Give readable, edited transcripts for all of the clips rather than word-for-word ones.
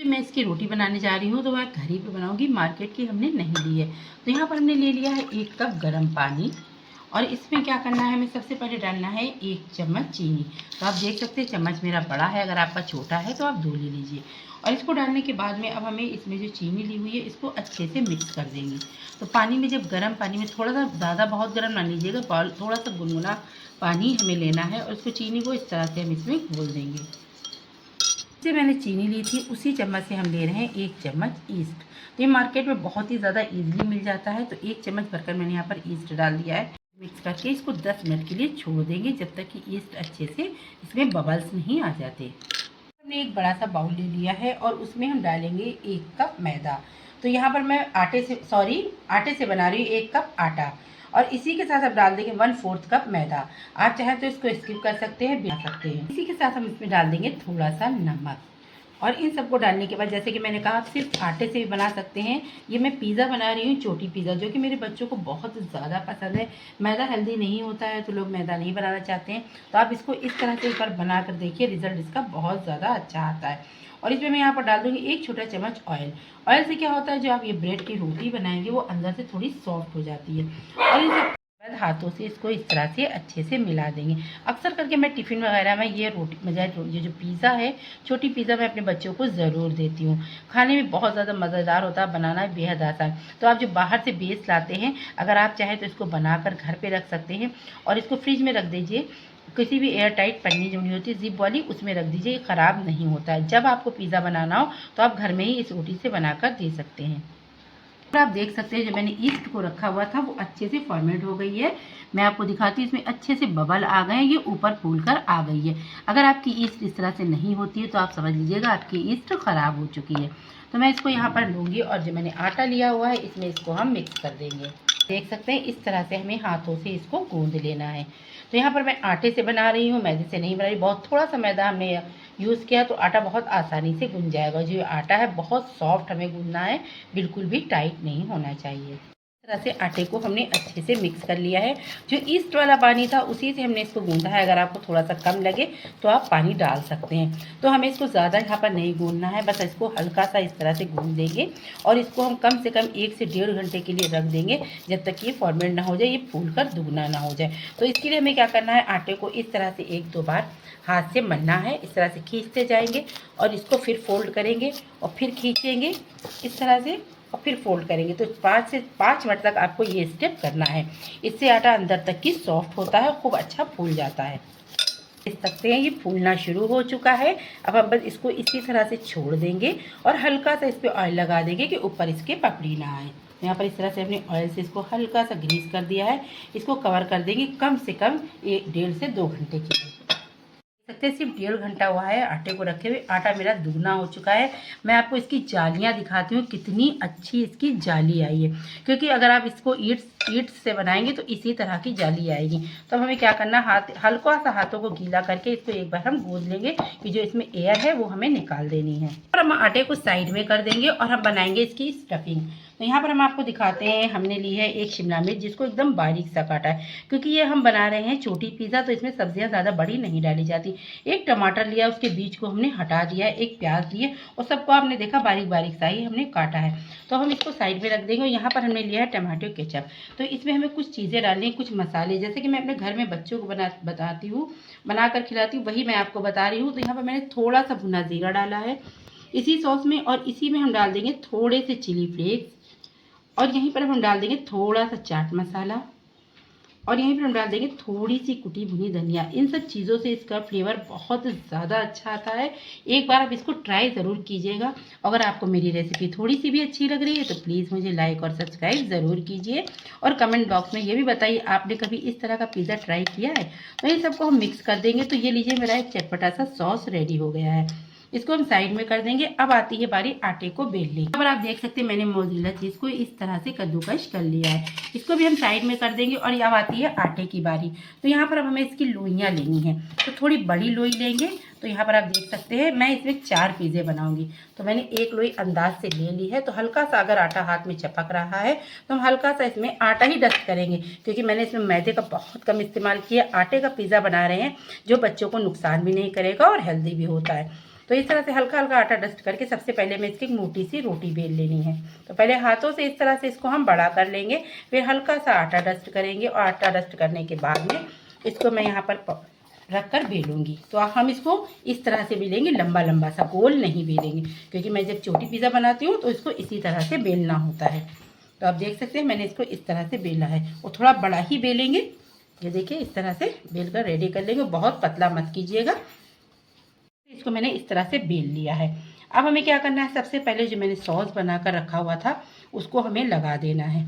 मैं इसकी रोटी बनाने जा रही हूँ तो मैं घर ही पे बनाऊँगी, मार्केट की हमने नहीं ली है। तो यहाँ पर हमने ले लिया है 1 कप गर्म पानी और इसमें क्या करना है, हमें सबसे पहले डालना है 1 चम्मच चीनी। तो आप देख सकते हैं चम्मच मेरा बड़ा है, अगर आपका छोटा है तो आप 2 ले लीजिए। और इसको डालने के बाद में अब हमें इसमें जो चीनी ली हुई है इसको अच्छे से मिक्स कर देंगे। तो पानी में जब गर्म पानी में थोड़ा सा ज़्यादा बहुत गर्म ना लीजिएगा, थोड़ा सा गुनगुना पानी हमें लेना है और उसको चीनी को इस तरह से हम इसमें घोल देंगे। जैसे मैंने चीनी ली थी उसी चम्मच से हम ले रहे हैं 1 चम्मच ईस्ट। तो ये मार्केट में बहुत ही ज़्यादा ईजिली मिल जाता है। तो 1 चम्मच भरकर मैंने यहाँ पर ईस्ट डाल दिया है। मिक्स करके इसको 10 मिनट के लिए छोड़ देंगे जब तक कि ईस्ट अच्छे से इसमें बबल्स नहीं आ जाते। हमने एक बड़ा सा बाउल ले लिया है और उसमें हम डालेंगे 1 कप मैदा। तो यहाँ पर मैं आटे से बना रही हूँ 1 कप आटा और इसी के साथ अब डाल देंगे 1/4 कप मैदा। आप चाहे तो इसको स्किप कर सकते हैं, बना सकते हैं। इसी के साथ हम इसमें डाल देंगे थोड़ा सा नमक और इन सबको डालने के बाद जैसे कि मैंने कहा आप सिर्फ आटे से भी बना सकते हैं। ये मैं पिज़्ज़ा बना रही हूँ, चोटी पिज़्ज़ा, जो कि मेरे बच्चों को बहुत ज़्यादा पसंद है। मैदा हेल्दी नहीं होता है तो लोग मैदा नहीं बनाना चाहते हैं। तो आप इसको इस तरह से एक बार बना कर देखिए, रिज़ल्ट इसका बहुत ज़्यादा अच्छा आता है। और इसमें मैं यहाँ पर डाल दूँगी 1 छोटा चम्मच ऑयल। ऑयल से क्या होता है, जो आप ये ब्रेड की रोटी बनाएंगे वो अंदर से थोड़ी सॉफ्ट हो जाती है। और इन सब हाथों से इसको इस तरह से अच्छे से मिला देंगे। अक्सर करके मैं टिफ़िन वगैरह में ये ये जो पिज़्ज़ा है, छोटी पिज़्ज़ा, मैं अपने बच्चों को ज़रूर देती हूँ। खाने में बहुत ज़्यादा मज़ेदार होता है, बनाना बेहद आसान। तो आप जो बाहर से बेस लाते हैं, अगर आप चाहें तो इसको बनाकर घर पे रख सकते हैं और इसको फ्रिज में रख दीजिए। किसी भी एयर टाइट पन्नी जो नहीं होती ज़िप वाली, उसमें रख दीजिए, ये ख़राब नहीं होता है। जब आपको पिज़्ज़ा बनाना हो तो आप घर में ही इस रोटी से बनाकर दे सकते हैं। और आप देख सकते हैं जो मैंने ईस्ट को रखा हुआ था वो अच्छे से फॉर्मेट हो गई है। मैं आपको दिखाती हूँ, इसमें अच्छे से बबल आ गए हैं, ये ऊपर फूल कर आ गई है। अगर आपकी ईस्ट इस तरह से नहीं होती है तो आप समझ लीजिएगा आपकी ईस्ट ख़राब हो चुकी है। तो मैं इसको यहाँ पर लूँगी और जो मैंने आटा लिया हुआ है इसमें इसको हम मिक्स कर देंगे। देख सकते हैं इस तरह से हमें हाथों से इसको गूँध लेना है। तो यहाँ पर मैं आटे से बना रही हूँ, मैदे से नहीं बना रही। बहुत थोड़ा सा मैदा हमने यूज़ किया तो आटा बहुत आसानी से गूँध जाएगा। जो आटा है बहुत सॉफ्ट हमें गूँधना है, बिल्कुल भी टाइट नहीं होना चाहिए। इस तरह से आटे को हमने अच्छे से मिक्स कर लिया है। जो ईस्ट वाला पानी था उसी से हमने इसको गूँधा है। अगर आपको थोड़ा सा कम लगे तो आप पानी डाल सकते हैं। तो हमें इसको ज़्यादा यहाँ पर नहीं गूँधना है, बस इसको हल्का सा इस तरह से गूँध देंगे और इसको हम कम से कम 1 से 1.5 घंटे के लिए रख देंगे, जब तक ये फॉर्मेट ना हो जाए, ये फूल कर दुगना ना हो जाए। तो इसके लिए हमें क्या करना है, आटे को इस तरह से 1-2 बार हाथ से मलना है। इस तरह से खींचते जाएंगे और इसको फिर फोल्ड करेंगे और फिर खींचेंगे इस तरह से और फिर फोल्ड करेंगे। तो 5 से 5 मिनट तक आपको ये स्टेप करना है। इससे आटा अंदर तक की सॉफ्ट होता है, खूब अच्छा फूल जाता है। देख सकते हैं ये फूलना शुरू हो चुका है। अब हम बस इसको इसी तरह से छोड़ देंगे और हल्का सा इस पर ऑयल लगा देंगे कि ऊपर इसके पपड़ी ना आए। यहाँ पर इस तरह से अपने ऑयल से इसको हल्का सा ग्रीस कर दिया है। इसको कवर कर देंगे कम से कम 1.5 से 2 घंटे के लिए। सकते हैं सिर्फ 1.5 घंटा हुआ है आटे को रखे हुए, आटा मेरा दुगना हो चुका है। मैं आपको इसकी जालियाँ दिखाती हूँ, कितनी अच्छी इसकी जाली आई है। क्योंकि अगर आप इसको ईंट से बनाएंगे तो इसी तरह की जाली आएगी। तो हमें क्या करना, हल्का सा हाथों को गीला करके इसको एक बार हम गूंद लेंगे कि जो इसमें एयर है वो हमें निकाल देनी है। और हम आटे को साइड में कर देंगे और हम बनाएंगे इसकी स्टफिंग। तो यहाँ पर हम आपको दिखाते हैं, हमने ली है 1 शिमला मिर्च जिसको एकदम बारीक सा काटा है। क्योंकि ये हम बना रहे हैं छोटी पिज़्ज़ा, तो इसमें सब्जियाँ ज़्यादा बड़ी नहीं डाली जाती। 1 टमाटर लिया, उसके बीज को हमने हटा दिया, 1 प्याज लिए और सबको आपने देखा बारीक बारीक सा ही हमने काटा है। तो हम इसको साइड में रख देंगे। और यहाँ पर हमने लिया है टमाटो केचप। तो इसमें हमें कुछ चीज़ें डालनी है, कुछ मसाले, जैसे कि मैं अपने घर में बच्चों को बताती हूँ, बनाकर खिलाती हूँ, वही मैं आपको बता रही हूँ। तो यहाँ पर मैंने थोड़ा सा भुना जीरा डाला है इसी सॉस में और इसी में हम डाल देंगे थोड़े से चिली फ्लेक्स और यहीं पर हम डाल देंगे थोड़ा सा चाट मसाला और यहीं पर हम डाल देंगे थोड़ी सी कुटी भुनी धनिया। इन सब चीज़ों से इसका फ्लेवर बहुत ज़्यादा अच्छा आता है। एक बार आप इसको ट्राई ज़रूर कीजिएगा। अगर आपको मेरी रेसिपी थोड़ी सी भी अच्छी लग रही है तो प्लीज़ मुझे लाइक और सब्सक्राइब ज़रूर कीजिए और कमेंट बॉक्स में ये भी बताइए आपने कभी इस तरह का पिज़्ज़ा ट्राई किया है। तो इन सबको हम मिक्स कर देंगे। तो ये लीजिए मेरा एक चटपटा सा सॉस रेडी हो गया है। इसको हम साइड में कर देंगे। अब आती है बारी आटे को बेलने की। अब आप देख सकते हैं मैंने मोज़रेला चीज़ को इस तरह से कद्दूकश कर लिया है। इसको भी हम साइड में कर देंगे और अब आती है आटे की बारी। तो यहाँ पर अब हमें इसकी लोइयाँ लेनी है। तो थोड़ी बड़ी लोई लेंगे। तो यहाँ पर आप देख सकते हैं मैं इसमें 4 पिज़्ज़े बनाऊंगी। तो मैंने 1 लोई अंदाज से ले ली है। तो हल्का सा अगर आटा हाथ में चपक रहा है तो हम हल्का सा इसमें आटा ही डस्ट करेंगे, क्योंकि मैंने इसमें मैदे का बहुत कम इस्तेमाल किया। आटे का पिज़्ज़ा बना रहे हैं जो बच्चों को नुकसान भी नहीं करेगा और हेल्दी भी होता है। तो इस तरह से हल्का हल्का आटा डस्ट करके सबसे पहले मैं इसकी मोटी सी रोटी बेल लेनी है। तो पहले हाथों से इस तरह से इसको हम बड़ा कर लेंगे, फिर हल्का सा आटा डस्ट करेंगे और आटा डस्ट करने के बाद में इसको मैं यहाँ पर रख कर बेलूँगी। तो हम इसको इस तरह से बेलेंगे, लंबा लंबा सा, गोल नहीं बेलेंगे, क्योंकि मैं जब छोटी पिज़्ज़ा बनाती हूँ तो इसको इसी तरह से बेलना होता है। तो आप देख सकते हैं मैंने इसको इस तरह से बेला है, और थोड़ा बड़ा ही बेलेंगे। ये देखिए इस तरह से बेल कर रेडी कर लेंगे, बहुत पतला मत कीजिएगा। इसको मैंने इस तरह से बेल लिया है। अब हमें क्या करना है, सबसे पहले जो मैंने सॉस बनाकर रखा हुआ था उसको हमें लगा देना है।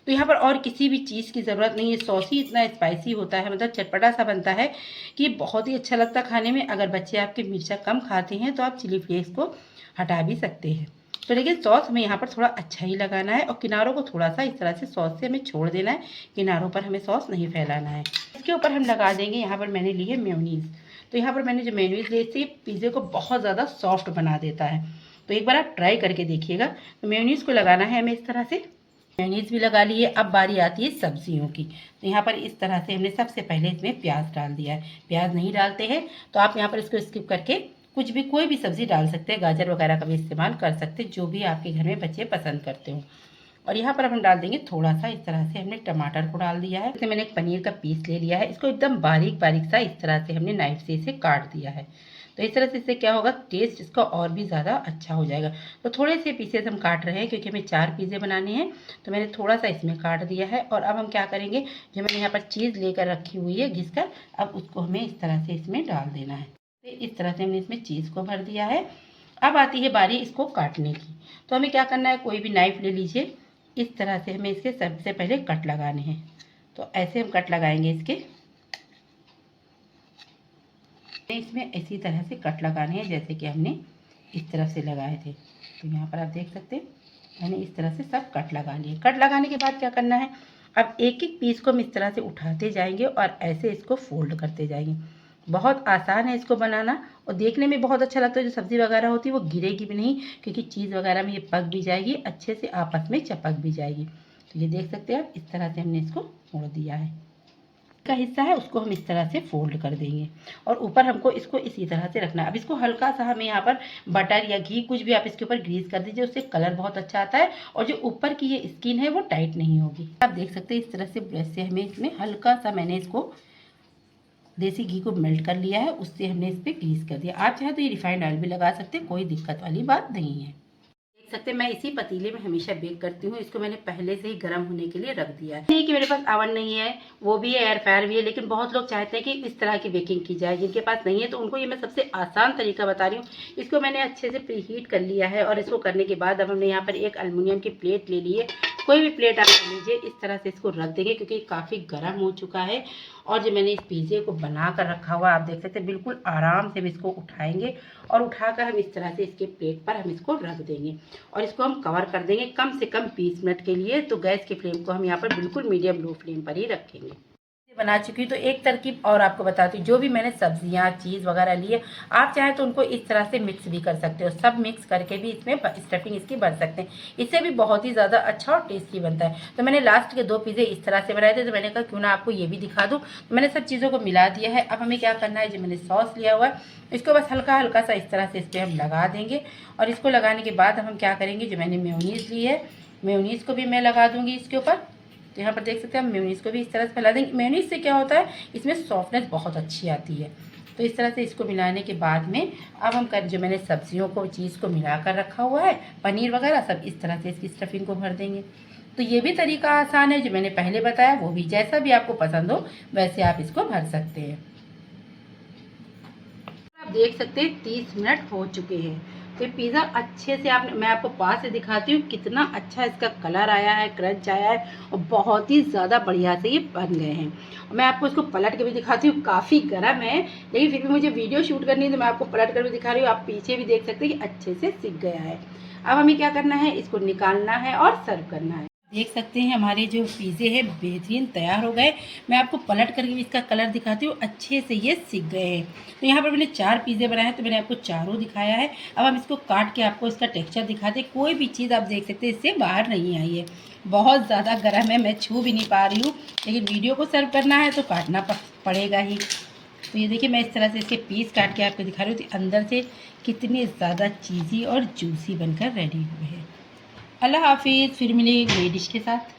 तो यहाँ पर और किसी भी चीज़ की ज़रूरत नहीं है, सॉस ही इतना स्पाइसी होता है, मतलब चटपटा सा बनता है कि बहुत ही अच्छा लगता है खाने में। अगर बच्चे आपके मिर्चा कम खाते हैं तो आप चिली फ्लेक्स को हटा भी सकते हैं। तो लेकिन सॉस हमें यहाँ पर थोड़ा अच्छा ही लगाना है, और किनारों को थोड़ा सा इस तरह से सॉस से हमें छोड़ देना है, किनारों पर हमें सॉस नहीं फैलाना है। इसके ऊपर हम लगा देंगे, यहाँ पर मैंने ली है मेयोनीज़। तो यहाँ पर मैंने जो मेयोनीज़ ली थी, पिज़्ज़े को बहुत ज़्यादा सॉफ्ट बना देता है। तो एक बार आप ट्राई करके देखिएगा। तो मेयोनीज़ को लगाना है हमें इस तरह से। मेयोनीज़ भी लगा लिए। अब बारी आती है सब्जियों की। तो यहाँ पर इस तरह से हमने सबसे पहले इसमें प्याज डाल दिया है। प्याज नहीं डालते हैं तो आप यहाँ पर इसको स्किप करके कुछ भी, कोई भी सब्ज़ी डाल सकते हैं, गाजर वगैरह का भी इस्तेमाल कर सकते हैं, जो भी आपके घर में बच्चे पसंद करते हो। और यहाँ पर हम डाल देंगे थोड़ा सा, इस तरह से हमने टमाटर को डाल दिया है। मैंने एक पनीर का पीस ले लिया है, इसको एकदम बारीक बारीक सा इस तरह से हमने नाइफ से इसे काट दिया है। तो इस तरह से इससे क्या होगा, टेस्ट इसका और भी ज़्यादा अच्छा हो जाएगा। तो थोड़े से पीसेस हम काट रहे हैं क्योंकि हमें 4 पिज़्ज़े बनाने हैं, तो मैंने थोड़ा सा इसमें काट दिया है। और अब हम क्या करेंगे, जो मैंने यहाँ पर चीज़ लेकर रखी हुई है घिस कर, अब उसको हमें इस तरह से इसमें डाल देना है। तो इस तरह से हमने इसमें चीज़ को भर दिया है। अब आती है बारी इसको काटने की। तो हमें क्या करना है, कोई भी नाइफ ले लीजिए, इस तरह से हमें इसके सबसे पहले कट लगाने हैं। तो ऐसे हम कट लगाएंगे इसके, इसमें इसी तरह से कट लगाने हैं जैसे कि हमने इस तरफ से लगाए थे। तो यहाँ पर आप देख सकते हैं मैंने इस तरह से सब कट लगा लिए। कट लगाने के बाद क्या करना है, अब एक एक पीस को हम इस तरह से उठाते जाएंगे और ऐसे इसको फोल्ड करते जाएंगे। बहुत आसान है इसको बनाना, और देखने में बहुत अच्छा लगता है। जो सब्ज़ी वगैरह होती है वो गिरेगी भी नहीं, क्योंकि चीज़ वगैरह में ये पक भी जाएगी, अच्छे से आपस में चपक भी जाएगी। तो ये देख सकते हैं आप, इस तरह से हमने इसको फोड़ दिया है। का हिस्सा है उसको हम इस तरह से फोल्ड कर देंगे, और ऊपर हमको इसको इसी तरह से रखना है। अब इसको हल्का सा हमें यहाँ पर बटर या घी कुछ भी आप इसके ऊपर ग्रीस कर दीजिए, उससे कलर बहुत अच्छा आता है, और जो ऊपर की ये स्किन है वो टाइट नहीं होगी। आप देख सकते हैं इस तरह से ब्रश से हमें इसमें हल्का सा, मैंने इसको देसी घी को मेल्ट कर लिया है, उससे हमने इस पर ग्रीस कर दिया। आप चाहे तो ये रिफाइंड ऑयल भी लगा सकते हैं, कोई दिक्कत वाली बात नहीं है। देख सकते हैं मैं इसी पतीले में हमेशा बेक करती हूँ। इसको मैंने पहले से ही गर्म होने के लिए रख दिया है। नहीं कि मेरे पास ओवन नहीं है, वो भी है, एयर फ्रायर भी है, लेकिन बहुत लोग चाहते हैं कि इस तरह की बेकिंग की जाए। जिनके पास नहीं है तो उनको ये मैं सबसे आसान तरीका बता रही हूँ। इसको मैंने अच्छे से प्रीहीट कर लिया है, और इसको करने के बाद अब हमने यहाँ पर एक एल्युमिनियम की प्लेट ले ली है। कोई भी प्लेट आप ले लीजिए, इस तरह से इसको रख देंगे क्योंकि काफ़ी गर्म हो चुका है। और जो मैंने इस पिज़्ज़े को बना कर रखा हुआ आप देख सकते हैं, बिल्कुल आराम से हम इसको उठाएंगे, और उठाकर हम इस तरह से इसके प्लेट पर हम इसको रख देंगे, और इसको हम कवर कर देंगे कम से कम 20 मिनट के लिए। तो गैस की फ्लेम को हम यहाँ पर बिल्कुल मीडियम लो फ्लेम पर ही रखेंगे। बना चुकी हूँ तो एक तरकीब और आपको बताती हूँ। जो भी मैंने सब्जियाँ चीज़ वगैरह लिए, आप चाहे तो उनको इस तरह से मिक्स भी कर सकते हो, सब मिक्स करके भी इसमें स्टफिंग इसकी भर सकते हैं। इससे भी बहुत ही ज़्यादा अच्छा और टेस्टी बनता है। तो मैंने लास्ट के 2 पिज़्ज़े इस तरह से बनाए थे, तो मैंने कहा क्यों ना आपको ये भी दिखा दूँ। तो मैंने सब चीज़ों को मिला दिया है। अब हमें क्या करना है, जो मैंने सॉस लिया हुआ है इसको बस हल्का हल्का सा इस तरह से इस पर हम लगा देंगे, और इसको लगाने के बाद हम क्या करेंगे, जो मैंने मेयोनीज़ ली है मेयोनीज़ को भी मैं लगा दूँगी इसके ऊपर। तो यहाँ पर देख सकते हैं हम मेयोनीज़ को भी इस तरह से फैला देंगे। मेयोनीज़ से क्या होता है, इसमें सॉफ्टनेस बहुत अच्छी आती है। तो इस तरह से इसको मिलाने के बाद में अब हम जो मैंने सब्जियों को चीज़ को मिला कर रखा हुआ है, पनीर वगैरह सब इस तरह से इसकी स्टफिंग को भर देंगे। तो ये भी तरीका आसान है जो मैंने पहले बताया, वो भी जैसा भी आपको पसंद हो वैसे आप इसको भर सकते हैं। आप देख सकते हैं 30 मिनट हो चुके हैं। तो पिज़्ज़ा अच्छे से मैं आपको पास से दिखाती हूँ कितना अच्छा इसका कलर आया है, क्रंच आया है, और बहुत ही ज़्यादा बढ़िया से ये बन गए हैं। मैं आपको इसको पलट के भी दिखाती हूँ। काफ़ी गर्म है लेकिन फिर भी मुझे वीडियो शूट करनी है तो मैं आपको पलट कर भी दिखा रही हूँ। आप पीछे भी देख सकते हैं कि अच्छे से सिक गया है। अब हमें क्या करना है, इसको निकालना है और सर्व करना है। देख सकते हैं हमारे जो पिज़्ज़े हैं बेहतरीन तैयार हो गए। मैं आपको पलट करके भी इसका कलर दिखाती हूँ, अच्छे से ये सिक गए हैं। तो यहाँ पर मैंने 4 पिज़्ज़े बनाए हैं, तो मैंने आपको चारों दिखाया है। अब हम इसको काट के आपको इसका टेक्सचर दिखाते हैं। कोई भी चीज़ आप देख सकते हैं इससे बाहर नहीं आई है, बहुत ज़्यादा गर्म है, मैं छू भी नहीं पा रही हूँ, लेकिन वीडियो को सर्व करना है तो काटना पड़ेगा ही। तो ये देखिए मैं इस तरह से इसके पीस काट के आपको दिखा रही हूँ, तो अंदर से कितने ज़्यादा चीज़ी और जूसी बनकर रेडी हुए हैं। अल्लाह हाफिज़, फिर मिलेंगे नई डिश के साथ।